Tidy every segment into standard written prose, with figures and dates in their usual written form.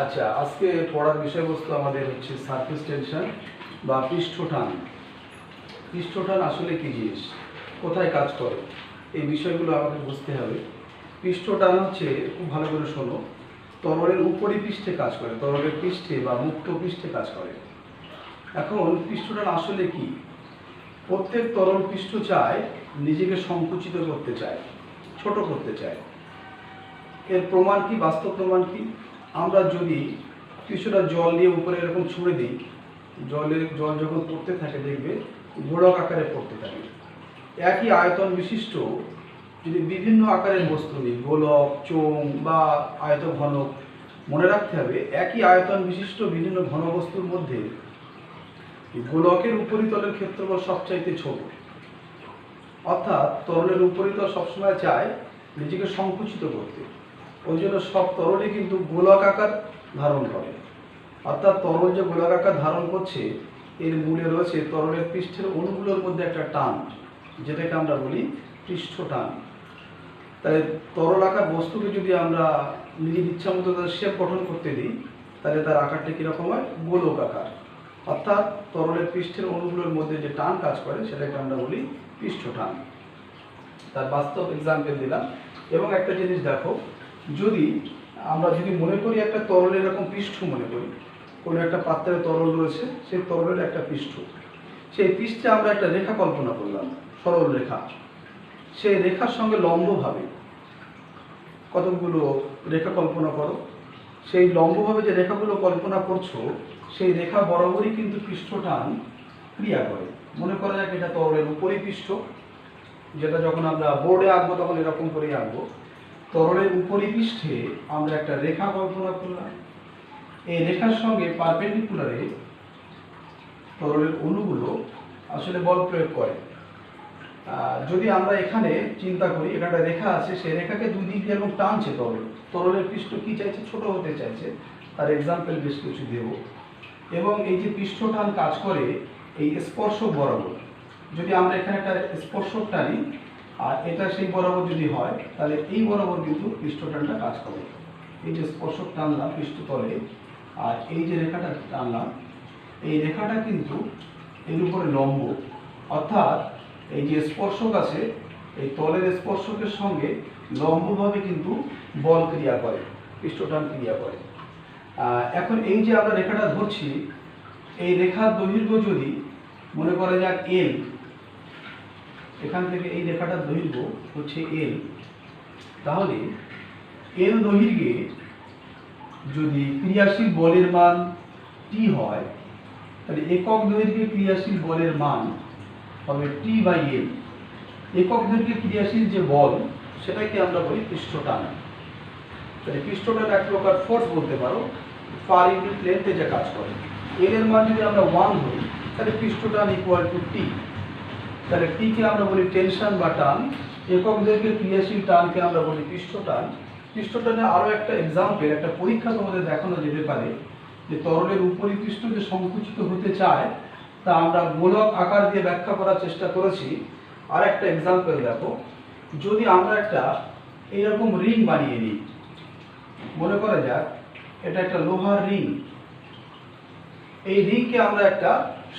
আচ্ছা, আজকে পড়ার বিষয়বস্তু আমাদের হচ্ছে সারফেস টেনশন বা পৃষ্ঠটান। পৃষ্ঠটান আসলে কি জিনিস, কোথায় কাজ করে, এই বিষয়গুলো আমাকে বুঝতে হবে। পৃষ্ঠটান হচ্ছে, খুব ভালো করে শোনো, তরলের উপরি পৃষ্ঠে কাজ করে, তরলের পৃষ্ঠে বা মুক্ত পৃষ্ঠে কাজ করে। এখন পৃষ্ঠটান আসলে কি? প্রত্যেক তরল পৃষ্ঠ চায় নিজেকে সংকুচিত করতে চায়, ছোট করতে চায়। এর প্রমাণ কি, বাস্তব প্রমাণ কি? আমরা যদি কিছুটা জল নিয়ে উপরে এরকম ছুঁড়ে দিই, জল যখন পড়তে থাকে দেখবে গোলক আকারে পড়তে থাকে। একই আয়তন বিশিষ্ট যদি বিভিন্ন আকারের বস্তু নিই, গোলক, চোঙ বা আয়ত ঘনক, মনে রাখতে হবে একই আয়তন বিশিষ্ট বিভিন্ন ঘনবস্তুর মধ্যে গোলকের উপরিতলের ক্ষেত্রফল সবচাইতে ছোট। অর্থাৎ তরলের উপরিতল সবসময় চায় নিজেকে সংকুচিত করতে, ওই জন্য সব তরলই কিন্তু গোলক আকার ধারণ করে। অর্থাৎ তরল যে গোলক আকার ধারণ করছে, এর মূলে রয়েছে তরলের পৃষ্ঠের অণুগুলোর মধ্যে একটা টান, যেটাকে আমরা বলি পৃষ্ঠ টান। তাই তরল আকার বস্তুকে যদি আমরা নিজের ইচ্ছা মতো তার শেপ গঠন করতে দিই, তাহলে তার আকারটা কীরকম হয়? গোলক আকার। অর্থাৎ তরলের পৃষ্ঠের অণুগুলোর মধ্যে যে টান কাজ করে, সেটাকে আমরা বলি পৃষ্ঠ টান। তার বাস্তব এক্সাম্পল দিলাম। এবং একটা জিনিস দেখো, আমরা যদি মনে করি একটা তরলের এরকম পৃষ্ঠ, মনে করি কোনো একটা পাত্রে তরল রয়েছে, সেই তরলের একটা পৃষ্ঠ, সেই পৃষ্ঠে আমরা একটা রেখা কল্পনা করলাম, সরল রেখা। সেই রেখার সঙ্গে লম্বভাবে কতগুলো রেখা কল্পনা করো। সেই লম্বভাবে যে রেখাগুলো কল্পনা করছো, সেই রেখা বরাবরই কিন্তু পৃষ্ঠটান ক্রিয়া করে। মনে করা যাক এটা তরলের উপরি পৃষ্ঠ, যেটা যখন আমরা বোর্ডে আঁকবো তখন এরকম করেই আঁকবো। তরলের উপরি পৃষ্ঠে আমরা একটা রেখা কল্পনা করলাম। এই রেখার সঙ্গে পারপেন্ডিকুলারে তরলের অণুগুলো আসলে বল প্রয়োগ করে। যদি আমরা এখানে চিন্তা করি, এখানে রেখা আছে, সেই রেখাকে দুই দিক দিয়ে এবং টানছে তরলের পৃষ্ঠ কি চাইছে? ছোট হতে চাইছে। তার এক্সাম্পল বেশ কিছু দেব। এবং এই যে পৃষ্ঠটান কাজ করে এই স্পর্শক বরাবর। যদি আমরা এখানে একটা স্পর্শক টানি আর এটা সেই বরাবর যদি হয়, তাহলে এই বরাবর কিন্তু পৃষ্ঠটানটা কাজ করে। এই যে স্পর্শক টানলাম পৃষ্ঠতলে, আর এই যে রেখাটা টানলাম, এই রেখাটা কিন্তু এর উপরে লম্ব। অর্থাৎ এই যে স্পর্শক আছে, এই তলের স্পর্শকের সঙ্গে লম্বভাবে কিন্তু বল ক্রিয়া করে, পৃষ্ঠটান ক্রিয়া করে। এখন এই যে আমরা রেখাটা ধরছি, এই রেখার দৈর্ঘ্য যদি মনে করা যাক এল, এখান থেকে এই রেখাটার দৈর্ঘ্য হচ্ছে এল, তাহলে এল দৈর্ঘ্যে যদি ক্রিয়াশীল বলের মান টি হয়, তাহলে একক দৈর্ঘ্যে ক্রিয়াশীল বলের মান হবে টি বাই এল। একক দৈর্ঘ্যে ক্রিয়াশীল যে বল, সেটাকে আমরা বলি পৃষ্ঠটান। তাহলে পৃষ্ঠটান এক প্রকার ফোর্স বলতে পারো, পার ইউনিট লেন্থে যে কাজ করে। এল এর মান যদি আমরা 1 ধরি, তাহলে পৃষ্ঠটান ইকুয়াল টু টি। তাহলে টিকে আমরা বলি টেনশন বা টান, একক দৈর্ঘ্যে ক্রিয়াশীল টানকে আমরা বলি পৃষ্ঠটান। পৃষ্ঠটানের আরও একটা এক্সাম্পল, একটা পরীক্ষা তোমাদের দেখানো যেতে পারে যে তরলের উপরি পৃষ্ঠ যে সংকুচিত হতে চায়, তা আমরা গোলক আকার দিয়ে ব্যাখ্যা করার চেষ্টা করেছি। আর একটা এক্সাম্পল দেখো, যদি আমরা একটা এইরকম রিং বানিয়ে নিই, মনে করা যাক এটা একটা লোহার রিং। এই রিংকে আমরা একটা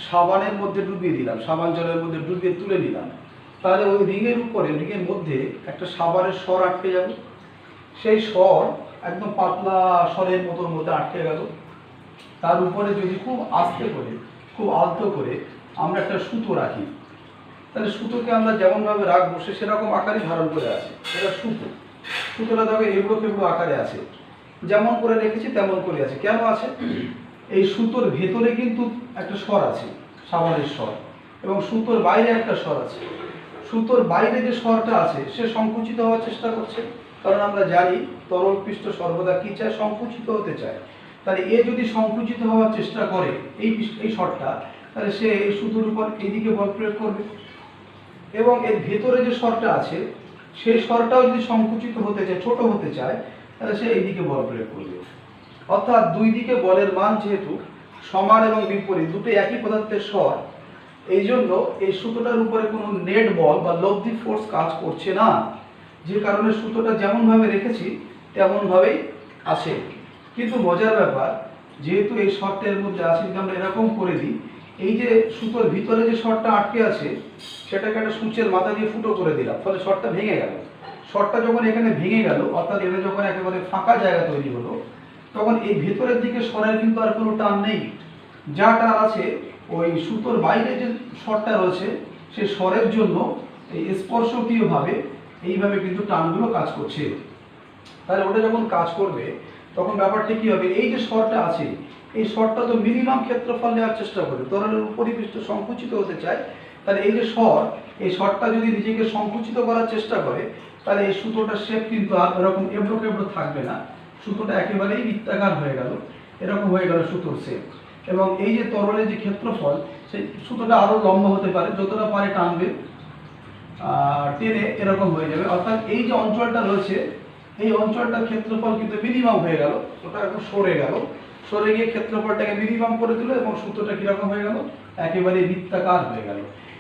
সাবানের মধ্যে ডুবিয়ে দিলাম, সাবান জলের মধ্যে ডুবিয়ে তুলে নিলাম, তাহলে ওই রিংয়ের উপরে, রিংয়ের মধ্যে একটা সাবানের স্বর আটকে যাবে। সেই স্বর একদম পাতলা স্বরের মতোর মধ্যে আটকে গেল। তার উপরে যদি খুব আস্তে করে, খুব আলতো করে আমরা একটা সুতো রাখি, তাহলে সুতোকে আমরা যেমনভাবে রাখবো সে সেরকম আকারই ধারণ করে আছে। এটা সুতো, সুতোটা দেখো এবড়ো খেবড়ো আকারে আছে, যেমন করে রেখেছি তেমন করে আছে। কেন আছে? এই সুতোর ভেতরে কিন্তু একটা স্বর আছে, সাবানের স্বর, এবং সুতোর বাইরে একটা স্বর আছে। সুতোর বাইরে যে স্বরটা আছে সে সংকুচিত হওয়ার চেষ্টা করছে, কারণ আমরা জানি তরল পৃষ্ঠ সর্বদা কি চায়? সংকুচিত হতে চায়। তাহলে এ যদি সংকুচিত হওয়ার চেষ্টা করে এই স্বরটা, তাহলে সে এই সুতোর উপর এইদিকে বল প্রয়োগ করবে। এবং এর ভেতরে যে স্বরটা আছে, সেই স্বরটাও যদি সংকুচিত হতে চায়, ছোট হতে চায়, তাহলে সে এইদিকে বল প্রয়োগ করবে। অর্থাৎ দুই দিকে বলের মান যেহেতু সমান এবং বিপরীত, দুটো একই পদার্থের স্বর, এই জন্য এই সুতোটার উপরে কোনো নেট বল বা লব্ধি ফোর্স কাজ করছে না, যে কারণে সুতোটা যেমনভাবে রেখেছি তেমনভাবেই আছে। কিন্তু মজার ব্যাপার, যেহেতু এই শর্টটা এর মধ্যে আছে, যদি আমরা এরকম করে দিই, এই যে সুতোর ভিতরে যে শর্টটা আটকে আছে সেটাকে একটা সূচের মাথা দিয়ে ফুটো করে দিলাম, ফলে শর্টটা ভেঙে গেল। শর্টটা যখন এখানে ভেঙে গেল, অর্থাৎ এখানে যখন একেবারে ফাঁকা জায়গা তৈরি হলো, তখন এই ভেতরের দিকে সরের কিন্তু আর কোনো টান নেই। যা টান আছে ওই সুতোর বাইরে যে শর্টটা রয়েছে সেই সরের জন্য এই স্পর্শকীয়ভাবে এইভাবে কিন্তু টানগুলো কাজ করছে। তাহলে ওটা যখন কাজ করবে তখন ব্যাপারটা কি হবে, এই যে শর্টটা আছে এই শর্টটা তো মিনিমাম ক্ষেত্রফল নেওয়ার চেষ্টা করে, তরলের উপরিপৃষ্ঠ সংকুচিত হতে চায়। তাহলে এই যে শর্ট, এই শর্টটা যদি নিজেকে সংকুচিত করার চেষ্টা করে, তাহলে এই সুতোটার শেপ কিন্তু আর এরকম এবড়ো কেবড়ো থাকবে না, সুতোটা একেবারেই বৃত্তাকার হয়ে গেল, এরকম হয়ে গেল সুতোর শেপ। এবং এই যে তরলের যে ক্ষেত্রফল, সেই সুতোটা আরও লম্বা হতে পারে, যতটা পারে টানবে, টেনে এরকম হয়ে যাবে। অর্থাৎ এই যে অঞ্চলটা রয়েছে এই অঞ্চলটার ক্ষেত্রফল কিন্তু মিনিমাম হয়ে গেল, ওটা এখন সরে গেল, সরে গিয়ে ক্ষেত্রফলটাকে মিনিমাম করে দিল এবং সুতোটা কিরকম হয়ে গেল, একেবারে বৃত্তাকার হয়ে গেল।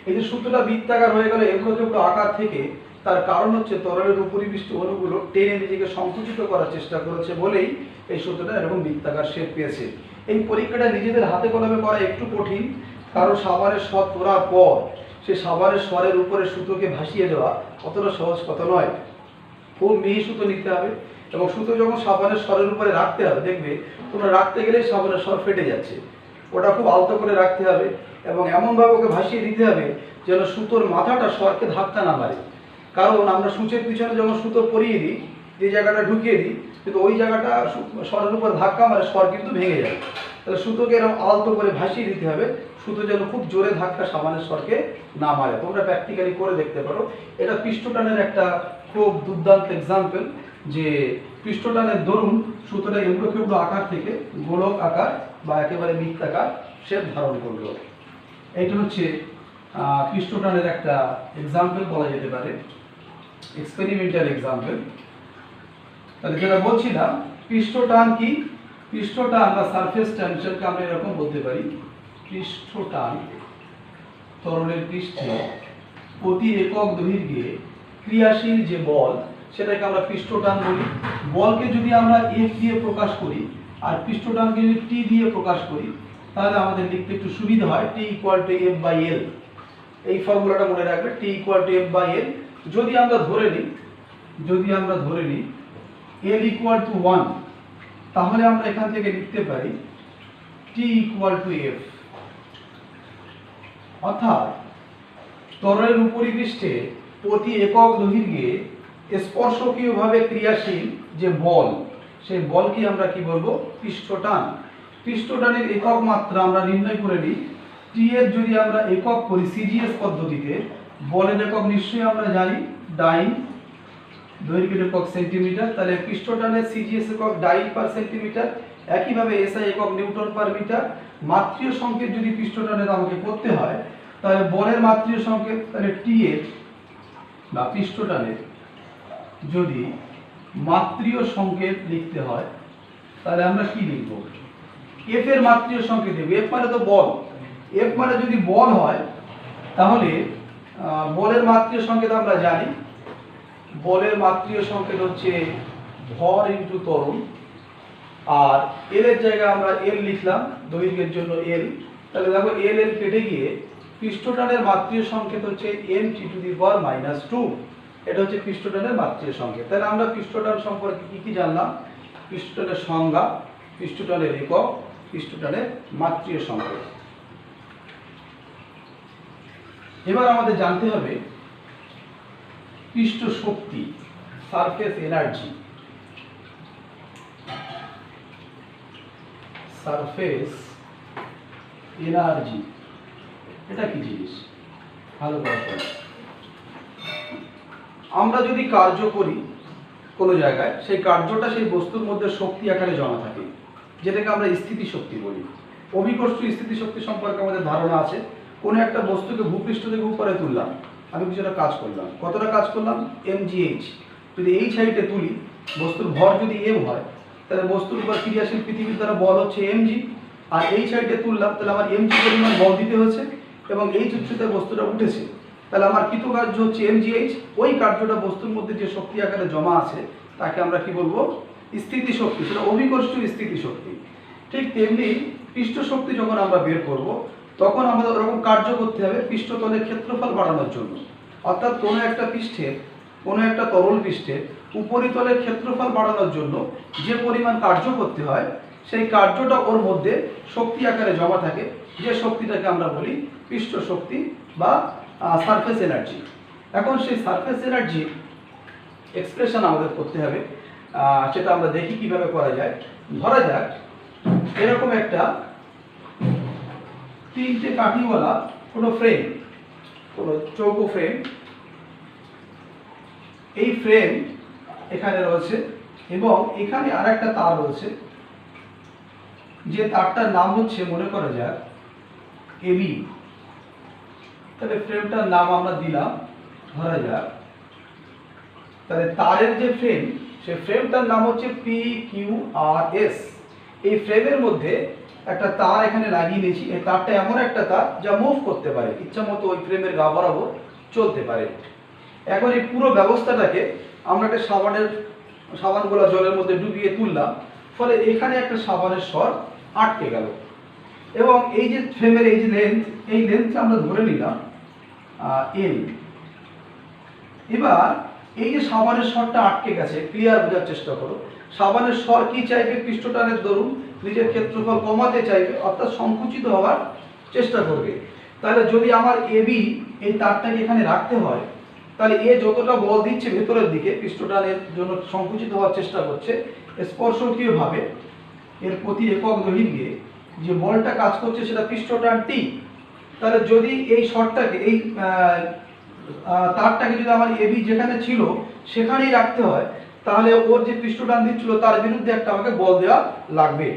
এই যে সুতোটা বৃত্তাকার হয়ে গেল এবড়ো খেবড়ো আকার থেকে, তার কারণ হচ্ছে তরলের উপরিপৃষ্ঠ অণুগুলো টেনে নিজেকে সংকুচিত করার চেষ্টা করেছে বলেই এই সুতোটা এরকম বৃত্তাকার শেপ পেয়েছে। এই পরীক্ষাটা নিজেদের হাতে কলমে করা একটু কঠিন, কারণ সাবানের স্বর তোলার পর সে সাবানের স্বরের উপরে সুতোকে ভাসিয়ে দেওয়া অতটা সহজ কথা নয়। খুব মিহি সুতো নিতে হবে এবং সুতো যখন সাবানের স্বরের উপরে রাখতে হবে, দেখবে তোমরা রাখতে গেলেই সাবানের স্বর ফেটে যাচ্ছে। ওটা খুব আলতো করে রাখতে হবে এবং এমনভাবে ওকে ভাসিয়ে দিতে হবে যেন সুতোর মাথাটা স্বরকে ধাক্কা না মারে। কারণ আমরা সূচের পিছনে যখন সুতো পরিয়ে দিই, যে জায়গাটা ঢুকিয়ে দিই, কিন্তু ওই জায়গাটা স্বরের উপর ধাক্কা মারে, স্বর কিন্তু ভেঙে যায়। তাহলে সুতোকে এরকম আলতো করে ভাসিয়ে দিতে হবে, সুতো যেন খুব জোরে ধাক্কা সাবানের স্বরকে না মারে। তোমরা প্র্যাকটিক্যালি করে দেখতে পারো। এটা পৃষ্ঠটানের একটা খুব দুর্দান্ত এক্সাম্পল, যে পৃষ্ঠটানের দরুন সুতোটা এবড়ো খেবড়ো আকার থেকে গোলক আকার বা একেবারে বৃত্তাকার শেপ ধারণ করলো। এইটা হচ্ছে পৃষ্ঠটানের একটা এক্সাম্পল বলা যেতে পারে, এক্সপেরিমেন্টাল এক্সাম্পল। তাহলে যেটা বলছিলাম, পৃষ্ঠটান কি? পৃষ্ঠটান বা সারফেস টেনশনকে আমরা এরকম বলতে পারি, পৃষ্ঠটান তরলের পৃষ্ঠে প্রতি একক দৈর্ঘ্যে ক্রিয়াশীল যে বল সেটাকে আমরা পৃষ্ঠটান বলি। বলকে যদি আমরা এফ দিয়ে প্রকাশ করি আর পৃষ্ঠটানকে যদি টি দিয়ে প্রকাশ করি, তাহলে আমাদের লিখতে একটু সুবিধা হয়, T equal to F by L. এই ফর্মুলাটা মনে রাখবে, T equal to F by L. যদি আমরা ধরে নিই এল ইকুয়াল টু 1, তাহলে আমরা এখান থেকে লিখতে পারি টি ইকুয়াল টু এফ। অর্থাৎ তরলের উপরিপৃষ্ঠে প্রতি একক দৈর্ঘ্যে স্পর্শকীয়ভাবে ক্রিয়াশীল যে বল, সেই বলকে আমরা কি বলবো? পৃষ্ঠটান। পৃষ্ঠটানের একক মাত্রা আমরা নির্ণয় করে নিই। টি এর যদি আমরা একক করি সিজিএস পদ্ধতিতে, বলের একক নিশ্চয়ই আমরা জানি, ডাইন, দৈর্ঘ্যের একক সেন্টিমিটার। তাহলে পৃষ্ঠটানের সিজিএস একক ডাইন পার সেন্টিমিটার। একইভাবে এসআই একক নিউটন পার মিটার। মাত্রীয় সংকেত যদি পৃষ্ঠটানের আমাকে করতে হয়, তাহলে বলের মাত্রীয় সংকেত, তাহলে টি এর বা পৃষ্ঠটানের যদি মাত্রীয় সংকেত লিখতে হয়, তাহলে আমরা কি লিখব? এফ এর মাত্রীয় সংকেত দেব। এফ মানে তো বল, এফ মানে যদি বল হয়, তাহলে বলের মাত্রীয় সংকেত আমরা জানি, বলের মাত্রীয় সংকেত হচ্ছে ভর ইনটু ত্বরণ। আর এল এর জায়গায় আমরা এল লিখলাম, দৈর্ঘ্যের জন্য এল। তাহলে দেখো এল এল কেটে গিয়ে পৃষ্ঠটানের মাত্রীয় সংকেত হচ্ছে এম টি টু দি পাওয়ার -2। এটা হচ্ছে পৃষ্ঠটানের মাত্রীয় সংকেত। তাহলে আমরা পৃষ্ঠটান সম্পর্কে কি জানলাম? পৃষ্ঠটানের সংজ্ঞা, পৃষ্ঠটানের একক, পৃষ্ঠটানের মাত্রীয় সংকেত। এবার আমাদের জানতে হবে পৃষ্ঠ শক্তি, সারফেস এনার্জি। সারফেস এনার্জি এটা কি জিনিস? ভালো করে শোনো। আমরা যদি কার্য করি কোনো জায়গায়, সেই কার্যটা সেই বস্তুর মধ্যে শক্তি আকারে জমা থাকে, যেটাকে আমরা স্থিতি শক্তি বলি। অভিকর্ষ স্থিতি শক্তি সম্পর্কে আমাদের ধারণা আছে। কোনো একটা বস্তুকে ভূপৃষ্ঠ থেকে উপরে তুললাম, আমি কিছুটা কাজ করলাম, কতটা কাজ করলাম? mgh। যদি এই সাইডে তুলি, বস্তুর ভর যদি m হয়, তাহলে বস্তুর উপর ক্রিয়াশীল পৃথিবীর দ্বারা বল হচ্ছে mg। আর এই সাইডে তুললাম, তাহলে আমার mg পরিমাণ বল দিতে হয়েছে এবং এই উচ্চতায় বস্তুটা উঠেছে। তাহলে আমার কৃতকার্য হচ্ছে mgh। ওই কার্যটা বস্তুর মধ্যে যে শক্তি আকারে জমা আছে তাকে আমরা কি বলবো? স্থিতিশক্তি, সেটা অভিকর্ষ স্থিতিশক্তি। ঠিক তেমনি পৃষ্ঠ শক্তি যখন আমরা বের করব তখন আমাদের ওরকম কার্য করতে হবে পৃষ্ঠতলের ক্ষেত্রফল বাড়ানোর জন্য। অর্থাৎ কোনো একটা পৃষ্ঠের, কোনো একটা তরল পৃষ্ঠের উপরিতলের ক্ষেত্রফল বাড়ানোর জন্য যে পরিমাণ কার্য করতে হয় সেই কার্যটা ওর মধ্যে শক্তি আকারে জমা থাকে, যে শক্তিটাকে আমরা বলি পৃষ্ঠ শক্তি বা সারফেস এনার্জি। এখন সেই সারফেস এনার্জি এক্সপ্রেশন আমাদের করতে হবে, সেটা আমরা দেখি কিভাবে করা যায়। ধরা যাক এরকম একটা 3টে কাঠিওয়ালা কোনো ফ্রেম, কোনো চৌকো ফ্রেম, এই ফ্রেম এখানে রয়েছে এবং এখানে আর একটা তার রয়েছে, যে তারটার নাম হচ্ছে মনে করা যাক এবি। তাহলে ফ্রেমটার নাম আমরা দিলাম ধরা যাক, তাহলে তারের যে ফ্রেম সেই ফ্রেমটার নাম হচ্ছে PQRS। এই ফ্রেমের মধ্যে একটা তার এখানে লাগিয়ে নিয়েছি। এই তারটা এমন একটা তার যা মুভ করতে পারে, ইচ্ছা মতো ওই ফ্রেমের গা বরাবর চলতে পারে। এখন এই পুরো ব্যবস্থাটাকে আমরা একটা সাবানগুলো জলের মধ্যে ডুবিয়ে তুললাম, ফলে এখানে একটা সাবানের স্বর আটকে গেল এবং এই যে ফ্রেমের এই যে লেন্থ, এই লেন্থটা আমরা ধরে নিলাম L। এবার এই যে সাবানের স্বরটা আটকে গেছে, ক্লিয়ার বোঝার চেষ্টা করো। সাবানের স্বর কি চাইবে? পৃষ্ঠটানের দরুন নিজের ক্ষেত্রফল কমাতে চাইবে, অর্থাৎ সংকুচিত হওয়ার চেষ্টা করবে। তাহলে যদি আমার এবি এই তারটাকে এখানে রাখতে হয়, তাহলে এ যতটা বল দিচ্ছে ভেতরের দিকে পৃষ্ঠটানের জন্য সংকুচিত হওয়ার চেষ্টা করছে, স্পর্শকীয়ভাবে এর প্রতি একক দৈর্ঘ্যে যে বলটা কাজ করছে সেটা পৃষ্ঠটান টি। তাহলে যদি এই শর্টটাকে, এই তারটাকে যদি আমার এবি যেখানে ছিল সেখানেই রাখতে হয়, তাহলে ওর যে পৃষ্ঠটান দিচ্ছিল তার বিরুদ্ধে একটা আমাকে বল দেওয়া লাগবে।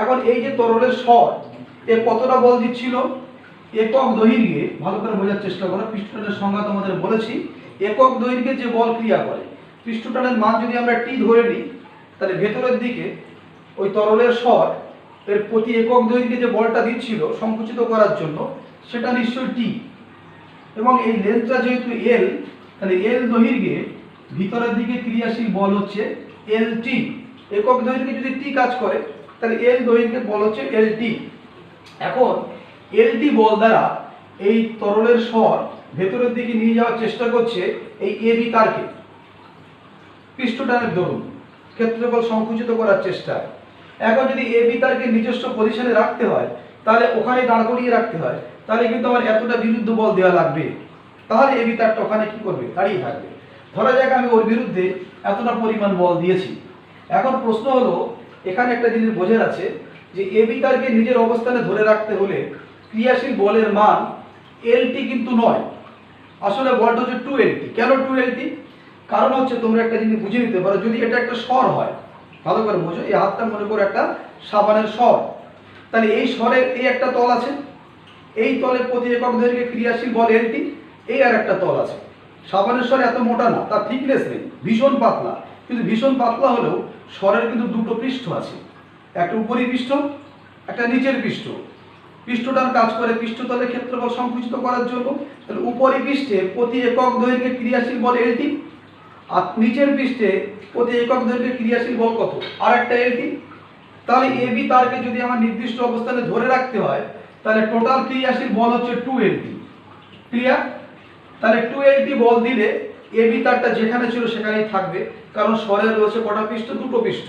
এখন এই যে তরলের স্বর, এ কতটা বল দিচ্ছিল? একক দৈর্ঘ্যে, ভালো করে বোঝার চেষ্টা করো, পৃষ্ঠটানের সংজ্ঞা তোমাদের বলেছি, একক দৈর্ঘ্যে যে বল ক্রিয়া করে, পৃষ্ঠটানের মান যদি আমরা টি ধরে নিই, তাহলে ভেতরের দিকে ওই তরলের স্বর এর প্রতি একক দৈর্ঘ্যে যে বলটা দিচ্ছিল সংকুচিত করার জন্য, সেটা নিশ্চয়ই টি। এবং এই লেন্থটা যেহেতু এল, তাহলে এল দৈর্ঘ্যে ভিতরের দিকে ক্রিয়াশীল বল হচ্ছে এল টি। একক দৈর্ঘ্যে যদি টি কাজ করে তাহলে এল দৈর্ঘ্যে বল হচ্ছে এল টি। এখন এল টি বল দ্বারা এই তরলের স্বর ভেতরের দিকে নিয়ে যাওয়ার চেষ্টা করছে এই এবি তারকে, পৃষ্ঠটানের দরুন ক্ষেত্রফল সংকুচিত করার চেষ্টা। এখন যদি এবি তারকে নিজস্ব পজিশনে রাখতে হয়, তাহলে ওখানে দাঁড় করিয়ে রাখতে হয়, তাহলে কিন্তু আমার এতটা বিরুদ্ধ বল দেওয়া লাগবে। তাহলে এবি তারটা ওখানে কি করবে? দাঁড়িয়ে থাকবে। ধরা যাক আমি ওর বিরুদ্ধে এতটা পরিমাণ বল দিয়েছি। এখন প্রশ্ন হলো, এখানে একটা জিনিস বোঝার আছে যে এবি তারকে নিজের অবস্থানে ধরে রাখতে হলে ক্রিয়াশীল বলের মান এলটি কিন্তু নয়, আসলে বলটা হচ্ছে 2LT। কেন 2LT? কারণ হচ্ছে তোমরা একটা জিনিস বুঝে নিতে পারো, যদি এটা একটা স্বর হয়, ভালো করে বোঝো, এই হাতটা মনে করো একটা সাবানের স্বর, তাহলে এই স্বরের এই একটা তল আছে, এই তলের প্রতি একক দৈর্ঘ্যে ক্রিয়াশীল বল এলটি, এই আর একটা তল আছে। সাবানের স্বর এত মোটা না, তার থিকনেস নেই, ভীষণ পাতলা, কিন্তু ভীষণ পাতলা হলেও স্বরের কিন্তু দুটো পৃষ্ঠ আছে, একটা উপরি পৃষ্ঠ, একটা নিচের পৃষ্ঠ। পৃষ্ঠটার কাজ করে পৃষ্ঠতলের ক্ষেত্রফল সংকুচিত করার জন্য। তাহলে উপরি পৃষ্ঠে প্রতি একক দৈর্ঘ্যে ক্রিয়াশীল বল এলটি, আর নিচের পৃষ্ঠে প্রতি একক দৈর্ঘ্যে ক্রিয়াশীল বল কত? আর একটা এলটি। তাহলে এবি তারকে যদি আমার নির্দিষ্ট অবস্থানে ধরে রাখতে হয়, তাহলে টোটাল ক্রিয়াশীল বল হচ্ছে 2LT। ক্লিয়ার? তাহলে 2LT বল দিলে এবি তারটা যেখানে ছিল সেখানেই থাকবে, কারণ স্বরের রয়েছে কটা পৃষ্ঠ? দুটো পৃষ্ঠ।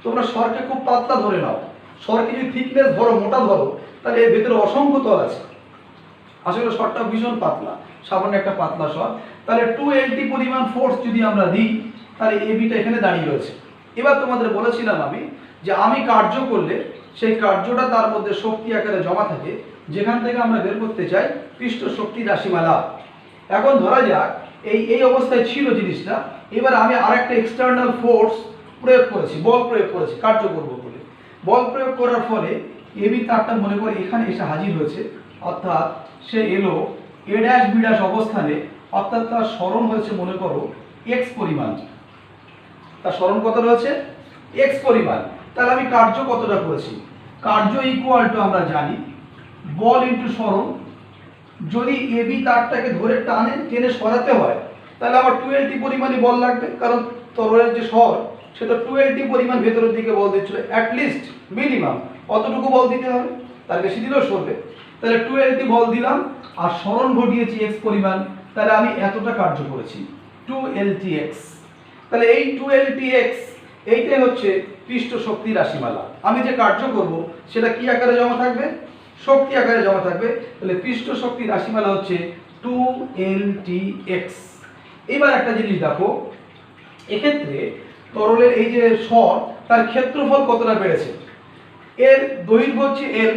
তোমরা স্বরকে খুব পাতলা ধরে নাও, স্বরকে যদি থিকনেস ধরো, মোটা ধরো, তাহলে এর ভেতরে অসংখ্য তল আছে। আসলে স্বরটা ভীষণ পাতলা, সামান্য একটা পাতলা স্বর। তাহলে 2LT পরিমাণ ফোর্স যদি আমরা দিই, তাহলে এবিটা এখানে দাঁড়িয়ে রয়েছে। এবার তোমাদের বলেছিলাম আমি যে আমি কার্য করলে সেই কার্যটা তার মধ্যে শক্তি আকারে জমা থাকে, যেখান থেকে আমরা বের করতে চাই পৃষ্ঠ শক্তি রাশিমালা। এখন ধরা যাক এই অবস্থায় ছিল জিনিসটা, এবার আমি আরেকটা এক্সটার্নাল ফোর্স প্রয়োগ করেছি, বল প্রয়োগ করেছি কার্য করব বলে। বল প্রয়োগ করার ফলে এবি তারটা মনে করে এখানে এসে হাজির হয়েছে, অর্থাৎ সে এলো এ ড্যাশ বি ড্যাশ অবস্থানে, অর্থাৎ তার স্মরণ হয়েছে মনে করো এক্স পরিমাণ। তার স্মরণ কত রয়েছে? এক্স পরিমাণ। তাহলে আমি কার্য কতটা করেছি? কার্য ইকুয়াল টু আমরা জানি বল ইন্টু স্মরণ। যদি এবি তারটাকে ধরে টেনে সরাতে হয়, তাহলে আমার 2LT পরিমাণই বল লাগবে, কারণ তরলের যে স্বর সে তো 2LT পরিমাণ ভেতরের দিকে বল দিচ্ছিল, অ্যাটলিস্ট মিনিমাম অতটুকু বল দিতে হবে, তার বেশি দিলেও সরবে। তাহলে 2LT বল দিলাম আর সরণ ঘটিয়েছি x পরিমাণ, তাহলে আমি এতটা কার্য করেছি 2LTx। তাহলে এই 2LTx এইটাই হচ্ছে পৃষ্ঠ শক্তি রাশিমালা। আমি যে কার্য করব সেটা কি আকারে জমা থাকবে? শক্তি আকারে জমা থাকবে। তাহলে পৃষ্ঠ শক্তি রাশিমালা হচ্ছে 2LTx। এবার একটা জিনিস দেখো, এক্ষেত্রে তরলের এই যে স্বর, তার ক্ষেত্রফল কতটা বেড়েছে? এর দৈর্ঘ্য হচ্ছে l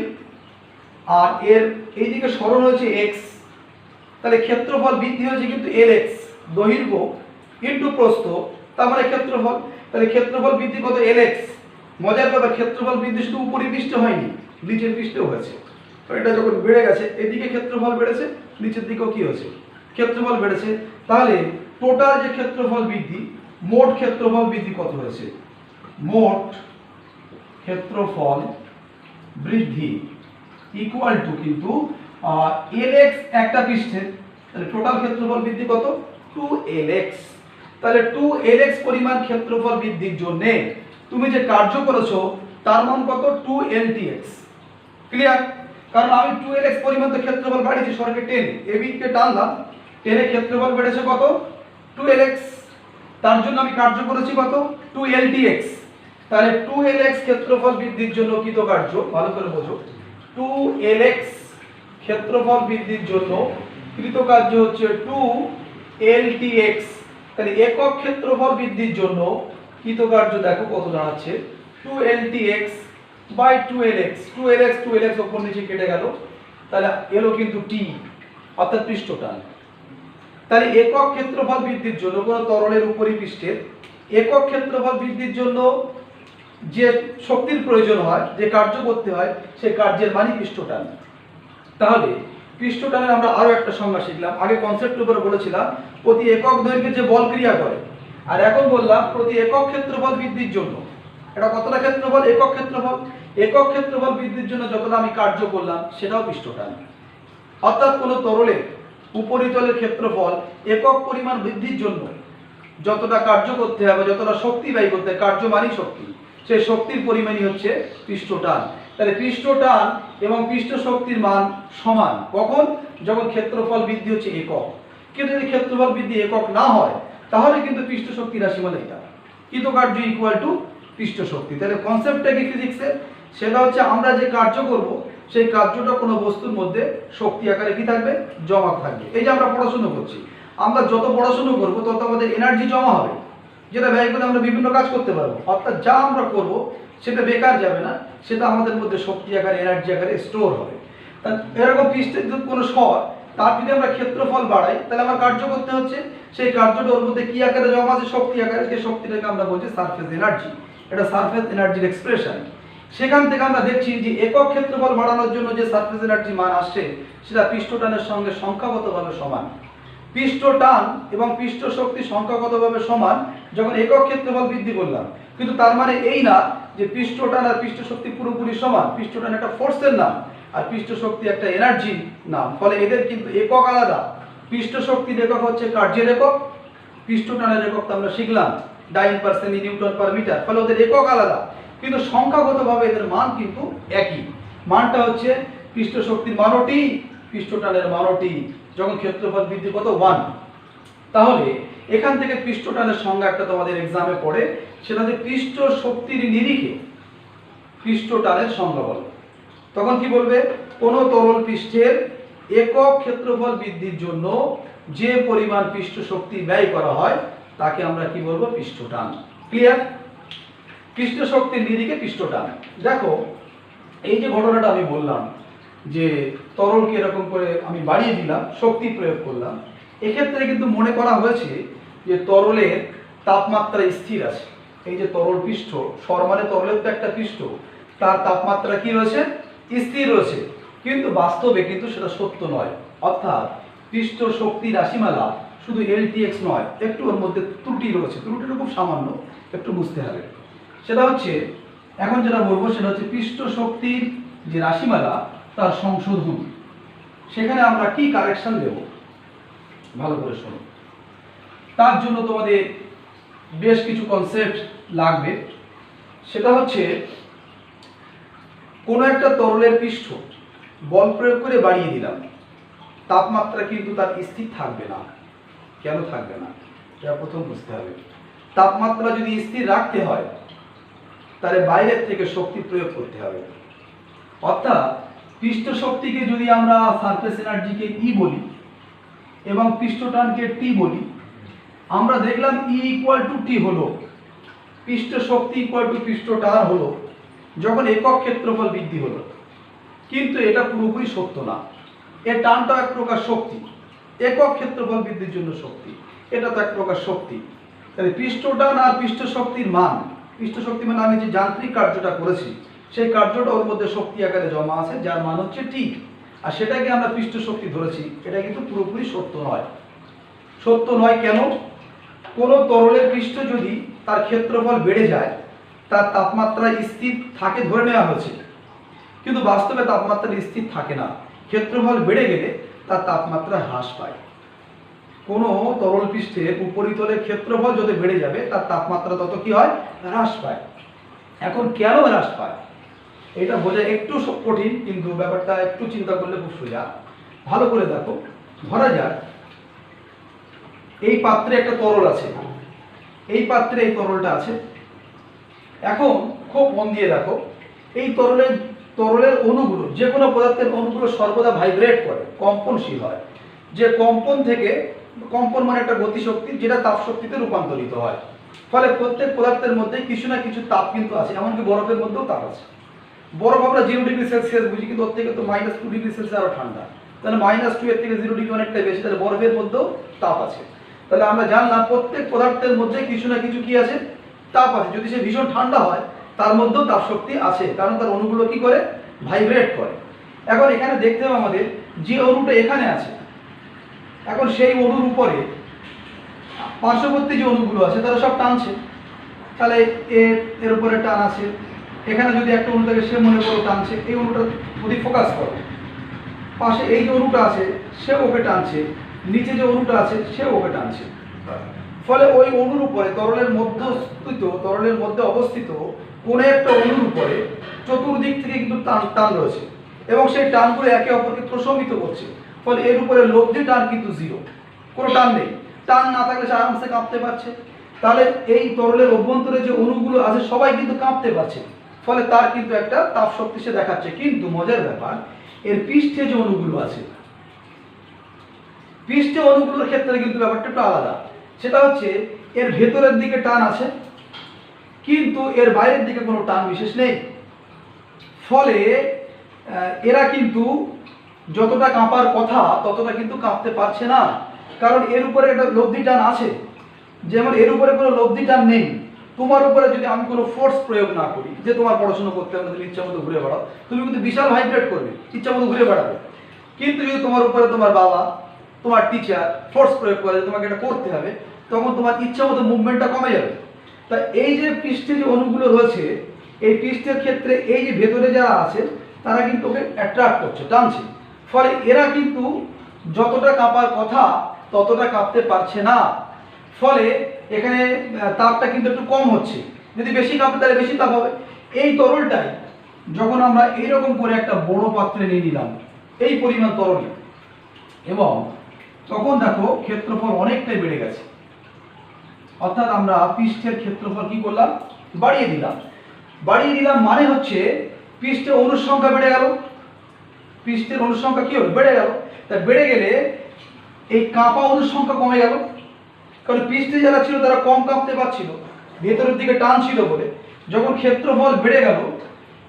আর এর এইদিকে সরণ হচ্ছে x, তাহলে ক্ষেত্রফল বৃদ্ধি হয়েছে কিন্তু lx, দৈর্ঘ্য ইনটু প্রস্থ, তার মানে ক্ষেত্রফল। তাহলে ক্ষেত্রফল বৃদ্ধি কত? lx। মজার ব্যাপার, ক্ষেত্রফল বৃদ্ধি শুধু উপরের পৃষ্ঠে হয়নি, নিচের পৃষ্ঠেও হয়েছে। তো এটা যখন বেড়ে গেছে, এদিকে ক্ষেত্রফল বেড়েছে, নিচের দিকেও কি হয়েছে? ক্ষেত্রফল বেড়েছে। তাহলে টোটাল যে ক্ষেত্রফল বৃদ্ধি, মোট ক্ষেত্রফল বৃদ্ধি কত হয়েছে? মোট ক্ষেত্রফল বৃদ্ধি ইকুয়াল টু কিন্তু lx একটা পৃষ্ঠে, তাহলে টোটাল ক্ষেত্রফল বৃদ্ধি কত? 2lx। তাহলে 2lx পরিমাণ ক্ষেত্রফল বৃদ্ধির জন্য তুমি যে কার্য করেছো তার মান কত? 2LTx। ক্লিয়ার? কারণ আমি 2lx পরিমাণ তো ক্ষেত্রফল বাড়িয়েছি, সরকে টেনে ab কে টানলাম, টেনে ক্ষেত্রফল বেড়েছে কত? 2lx। তার জন্য আমি কার্য করেছি কত? 2LTx। তাহলে 2lx ক্ষেত্রফল বৃদ্ধির জন্য কৃতকার্য, ভালো করে বোঝো, 2lx ক্ষেত্রফল বৃদ্ধির জন্য কৃতকার্য হচ্ছে 2LTx। তাহলে একক ক্ষেত্রফল বৃদ্ধির জন্য কৃতকার্য দেখো কত দাঁড়াচ্ছে? 2LTx by 2lx। 2lx ওপর নিচে কেটে গেল, তাহলে এলো কিন্তু t, অর্থাৎ পৃষ্ঠটান। তাহলে একক ক্ষেত্রফল বৃদ্ধির জন্য কোনো তরলের উপরিপৃষ্ঠের একক ক্ষেত্রফল বৃদ্ধির জন্য যে শক্তির প্রয়োজন হয়, যে কার্য করতে হয়, সেই কার্যের মানই পৃষ্ঠটান। তাহলে পৃষ্ঠটানের আমরা আরো একটা সংজ্ঞা শিখলাম। আগে কনসেপ্টের উপরে বলেছিলাম প্রতি একক দৈর্ঘ্যে যে বল ক্রিয়া করে, আর এখন বললাম প্রতি একক ক্ষেত্রফল বৃদ্ধির জন্য। এটা কতটা ক্ষেত্রফল? একক ক্ষেত্রফল। একক ক্ষেত্রফল বৃদ্ধির জন্য যতটা আমি কার্য করলাম সেটাও পৃষ্ঠটান। অর্থাৎ কোনো তরলের উপরিতলের ক্ষেত্রফল একক পরিমাণ বৃদ্ধির জন্য যতটা কার্য করতে হবে, যতটা শক্তি ব্যয় করতে হয়, কার্য মানই শক্তি, সেই শক্তির পরিমাণই হচ্ছে পৃষ্ঠটান। তাহলে পৃষ্ঠটান এবং পৃষ্ঠ শক্তির মান সমান কখন? যখন ক্ষেত্রফল বৃদ্ধি হচ্ছে একক। কিন্তু যদি ক্ষেত্রফল বৃদ্ধি একক না হয় তাহলে কিন্তু পৃষ্ঠ শক্তি রাশিমালা এটা, কৃতকার্য ইকুয়াল টু পৃষ্ঠ শক্তি। তাহলে কনসেপ্টটা কি ফিজিক্সের? সেটা হচ্ছে আমরা যে কার্য করব সেই কার্যটা কোনো বস্তুর মধ্যে শক্তি আকারে কি থাকবে? জমা থাকবে। এই যে আমরা পড়াশোনা করছি, আমরা যত পড়াশোনা করব তত আমাদের এনার্জি জমা হবে, যেটা ব্যয় করে আমরা বিভিন্ন কাজ করতে পারবো। অর্থাৎ যা আমরা করব সেটা বেকার যাবে না, সেটা আমাদের মধ্যে শক্তি আকারে, এনার্জি আকারে স্টোর হবে। এরকম পৃষ্ঠের যদি কোনো স্বর, তার যদি আমরা ক্ষেত্রফল বাড়াই তাহলে আমার কার্য করতে হচ্ছে, সেই কার্যটা ওর মধ্যে কি আকারে জমা আছে? শক্তি আকারে। সেই শক্তিটাকে আমরা বলছি সারফেস এনার্জি। এটা সারফেস এনার্জির এক্সপ্রেশন। সেখান থেকে আমরা দেখছি যে একক ক্ষেত্রফল বাড়ানোর জন্য যে সারফেস এনার্জি মান আসছে সেটা পৃষ্ঠটানের সঙ্গে সংখ্যাগতভাবে সমান। পৃষ্ঠটান এবং পৃষ্ঠ শক্তি সংখ্যাগতভাবে সমান যখন একক ক্ষেত্রফল বৃদ্ধি করলাম। কিন্তু তার মানে এই না যে পৃষ্ঠটান আর পৃষ্ঠ শক্তি পুরোপুরি সমান। পৃষ্ঠটান একটা ফোর্সের নাম আর পৃষ্ঠ শক্তি একটা এনার্জির নাম, ফলে এদের কিন্তু একক আলাদা। পৃষ্ঠ শক্তির একক হচ্ছে কার্যের একক, পৃষ্ঠটানের একক তো আমরা শিখলাম ডাইন% নিউটন পার মিটার, ফলে ওদের একক আলাদা কিন্তু সংখ্যাগতভাবে এদের মান কিন্তু একই। মানটা হচ্ছে পৃষ্ঠ শক্তির মানও টি, পৃষ্ঠটানের মানও টি, যখন ক্ষেত্রফল বৃদ্ধি কত? 1। তাহলে এখান থেকে পৃষ্ঠটানের সংজ্ঞা একটা তোমাদের এক্সামে পড়ে, সেটা হচ্ছে পৃষ্ঠ শক্তির নিরিখে পৃষ্ঠটানের সংজ্ঞা বলে। তখন কি বলবে? কোনো তরল পৃষ্ঠের একক ক্ষেত্রফল বৃদ্ধির জন্য যে পরিমাণ পৃষ্ঠ শক্তি ব্যয় করা হয় তাকে আমরা কি বলবো? পৃষ্ঠটান। ক্লিয়ার? পৃষ্ঠ শক্তির নিরিখে পৃষ্ঠটান। দেখো এই যে ঘটনাটা আমি বললাম যে তরলকে এরকম করে আমি বাড়িয়ে দিলাম, শক্তি প্রয়োগ করলাম, এক্ষেত্রে কিন্তু মনে করা হয়েছে যে তরলের তাপমাত্রা স্থির আছে। এই যে তরল পৃষ্ঠ, স্বর মানে তরলের তো একটা পৃষ্ঠ, তার তাপমাত্রা কি রয়েছে? স্থির রয়েছে। কিন্তু বাস্তবে কিন্তু সেটা সত্য নয়। অর্থাৎ পৃষ্ঠ শক্তি রাশিমালা শুধু LTx নয়, একটু ওর মধ্যে ত্রুটি রয়েছে। ত্রুটিটা খুব সামান্য, একটু বুঝতে হবে। সেটা হচ্ছে এখন যেটা বলবো সেটা হচ্ছে পৃষ্ঠ শক্তির যে রাশিমালা তার সংশোধন। সেখানে আমরা কি কারেকশন দেব ভালো করে শোনো। তার জন্য তোমাদের বেশ কিছু কনসেপ্ট লাগবে। সেটা হচ্ছে কোনো একটা তরলের পৃষ্ঠ বল প্রয়োগ করে বাড়িয়ে দিলাম, তাপমাত্রা কিন্তু তার স্থির থাকবে না। কেন থাকবে না এটা প্রথম বুঝতে হবে। তাপমাত্রা যদি স্থির রাখতে হয় তাহলে বাইরের থেকে শক্তি প্রয়োগ করতে হবে। অর্থাৎ পৃষ্ঠ শক্তিকে যদি আমরা সারফেস এনার্জিকে ই বলি এবং পৃষ্ঠটানকে টি বলি, আমরা দেখলাম ই ইকুয়াল টু টি হলো, পৃষ্ঠ শক্তি ইকুয়াল টু পৃষ্ঠ টান হলো যখন একক ক্ষেত্রফল বৃদ্ধি হলো। কিন্তু এটা পুরোপুরি সত্য না। এর টানটা এক প্রকার শক্তি, একক ক্ষেত্রফল বৃদ্ধির জন্য শক্তি, এটা তো এক প্রকার শক্তি। তাহলে পৃষ্ঠ টান আর পৃষ্ঠ শক্তির মান, পৃষ্ঠ শক্তি মানে আমি যে যান্ত্রিক কার্যটা করেছি সেই কার্যটা ওর মধ্যে শক্তি আকারে জমা আছে যার মান হচ্ছে টি, আর সেটাকে আমরা পৃষ্ঠ শক্তি ধরেছি। এটা কিন্তু পুরোপুরি সত্য নয়। সত্য নয় কেন? কোনো তরলের পৃষ্ঠ যদি তার ক্ষেত্রফল বেড়ে যায় তার তাপমাত্রা স্থির থাকে ধরে নেওয়া হয়েছে, কিন্তু বাস্তবে তাপমাত্রা স্থির থাকে না। ক্ষেত্রফল বেড়ে গেলে তার তাপমাত্রা হ্রাস পায়। কোনো তরল পৃষ্ঠের উপরিতলের ক্ষেত্রফল যত বেড়ে যাবে তার তাপমাত্রা তত কি হয়? হ্রাস পায়। এখন কেন হ্রাস পায় এটা বোঝা একটু কঠিন, কিন্তু ব্যাপারটা একটু চিন্তা করলে খুব সোজা। ভালো করে দেখো, ধরা যাক এই পাত্রে একটা তরল আছে, এই পাত্রে এই তরলটা আছে। এখন খুব মন দিয়ে দেখো, এই তরলের অণুগুলো, যে কোনো পদার্থের অণুগুলো সর্বদা ভাইব্রেট করে, কম্পনশীল হয়। যে কম্পন থেকে, কম্পন মানে একটা গতিশক্তি যেটা তাপ শক্তিতে রূপান্তরিত হয়। ফলে প্রত্যেক পদার্থের মধ্যে কিছু না কিছু তাপ কিন্তু আছে, এমনকি বরফের মধ্যেও তাপ আছে। বরফ আমরা 0°C বুঝি, কিন্তু ওর থেকে তো -2°C আরো ঠান্ডা। তাহলে -2 এর থেকে 0° অনেকটাই বেশি, তাহলে বরফের মধ্যেও তাপ আছে। তাহলে আমরা জানলাম প্রত্যেক পদার্থের মধ্যে কিছু না কিছু কি আছে? তাপ আছে। যদি সে ভীষণ ঠান্ডা হয় তার মধ্যেও তাপ শক্তি আছে, কারণ তার অণুগুলো কি করে? ভাইব্রেট করে। এখন এখানে দেখতে হবে আমাদের যে অণুটা এখানে আছে, এখন সেই অণুর উপরে পার্শ্ববর্তী যে অণুগুলো আছে তারা সব টানছে। তাহলে এর উপরে টান আছে, এখানে যদি একটা অণু থাকে সে মনে করো টানছে, এই অণুটা যদি ফোকাস করো, পাশে এই যে অণুটা আছে সে ওকে টানছে, নিচে যে অণুটা আছে সে ওকে টানছে। ফলে ওই অণুর উপরে তরলের মধ্যে অবস্থিত কোনো একটা অণুর উপরে চতুর্দিক থেকে কিন্তু টান রয়েছে এবং সেই টানগুলো একে অপরকে প্রশমিত করছে। ফলে এর উপরে লব্ধি টান কিন্তু জিরো, কোনো টান নেই। টান না থাকলে সে আরামসে কাঁপতে পারছে। তাহলে এই তরলের অভ্যন্তরে যে অণুগুলো আছে সবাই কিন্তু কাঁপতে পারছে, ফলে তার কিন্তু একটা তাপ শক্তি সে দেখাচ্ছে। কিন্তু মজার ব্যাপার, এর পৃষ্ঠে যে অণুগুলো আছে, পৃষ্ঠে অণুগুলোর ক্ষেত্রে কিন্তু ব্যাপারটা একটু আলাদা। সেটা হচ্ছে এর ভেতরের দিকে টান আছে কিন্তু এর বাইরের দিকে কোনো টান বিশেষ নেই। ফলে এরা কিন্তু যতটা কাঁপার কথা ততটা কিন্তু কাঁপতে পারছে না, কারণ এর উপরে একটা লব্ধি টান আছে। যেমন এর উপরে কোনো লব্ধি টান নেই, তোমার উপরে যদি আমি কোনো ফোর্স প্রয়োগ না করি, যে তোমার পড়াশোনা করতে হবে তুমি ইচ্ছা মতো ঘুরে বেড়াও, তুমি কিন্তু বিশাল ভাইব্রেট করবে, ইচ্ছা মতো ঘুরে বেড়াবে। কিন্তু যদি তোমার উপরে তোমার বাবা, তোমার টিচার ফোর্স প্রয়োগ করে তোমাকে এটা করতে হবে, তখন তোমার ইচ্ছা মতো মুভমেন্টটা কমে যাবে। তা এই যে পৃষ্ঠে যে অণুগুলো রয়েছে, এই পৃষ্ঠের ক্ষেত্রে এই যে ভেতরে যারা আছে তারা কিন্তু ওকে অ্যাট্রাক্ট করছে, টানছে। ফলে এরা কিন্তু যতটা কাঁপার কথা ততটা কাঁপতে পারছে না। ফলে এখানে তাপটা কিন্তু একটু কম হচ্ছে। যদি বেশি কাঁপে তাহলে বেশি তাপ হবে। এই তরলটাই যখন আমরা এইরকম করে একটা বড় পাত্রে নিয়ে নিলাম এই পরিমাণ তরল, এবং তখন দেখো ক্ষেত্রফল অনেকটাই বেড়ে গেছে। অর্থাৎ আমরা পৃষ্ঠের ক্ষেত্রফল কি করলাম? বাড়িয়ে দিলাম। বাড়িয়ে দিলাম মানে হচ্ছে পৃষ্ঠে অণুর সংখ্যা বেড়ে গেল। পৃষ্ঠের অণুর সংখ্যা কি হলো? বেড়ে গেল। তা বেড়ে গেলে এই কাঁপা অণুর সংখ্যা কমে গেল, কারণ পৃষ্ঠে যারা ছিল তারা কম কাঁপতে পারছিল, ভেতরের দিকে টান ছিল বলে। যখন ক্ষেত্রফল বেড়ে গেল,